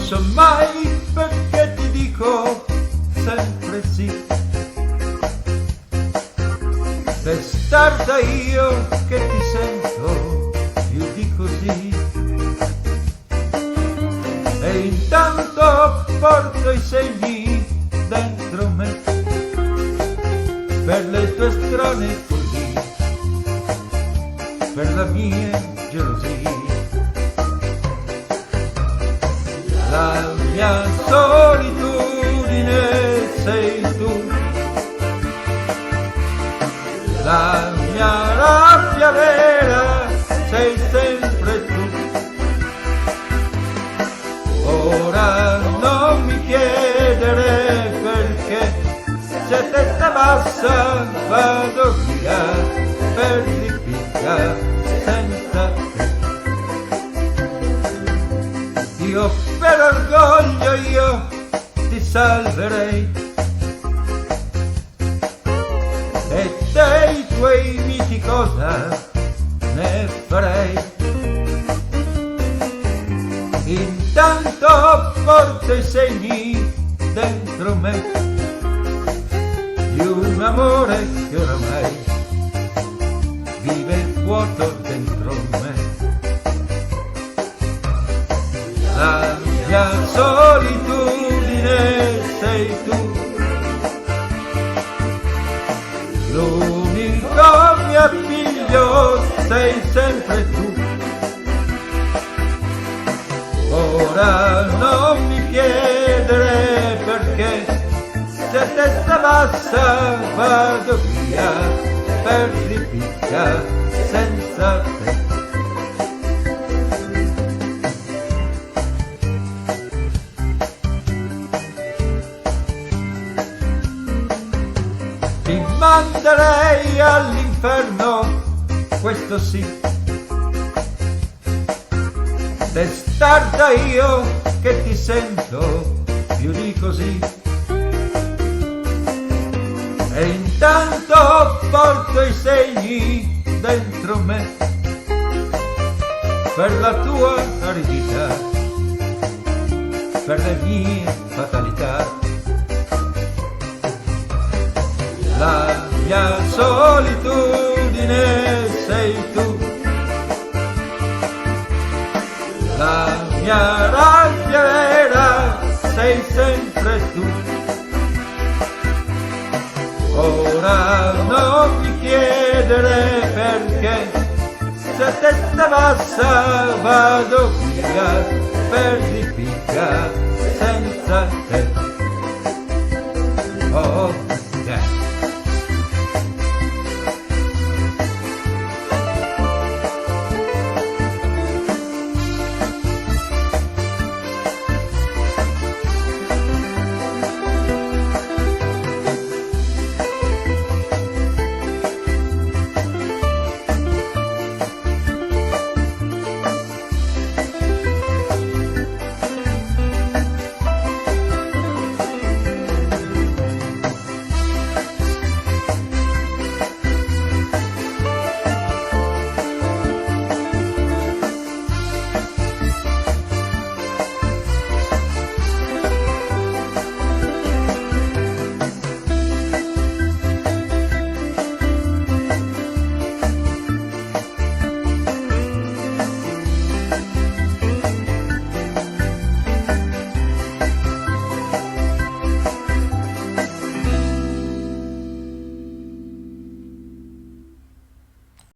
so mai perché ti dico sempre sì. Testarda io che ti sento più di così. E intanto porto i segni dentro me per le tue strane follie, per la mia gelosia. La mia solitudine sei tu, la mia rabbia vera sei sempre tu. Ora non mi chiedere perché, se testa bassa vado via per ripicca senza te. Io per orgoglio io ti salverei e dei tuoi miti cosa ne farei. Intanto porto i segni dentro me di un amore che oramai vive vuoto dentro me. La mia solitudine sei tu, l'unico mio appiglio sei sempre tu. Ora non mi chiedere perché, se testa bassa vado via per ripicca senza te. Ti manderei all'inferno, questo sì. Testarda io che ti sento più di così. E intanto porto i segni dentro me per la tua aridità, per le mie fatalità. La mia solitudine sei tu, la mia rabbia vera sei sempre tu. Ora non mi chiedere perché, se testa bassa vado via per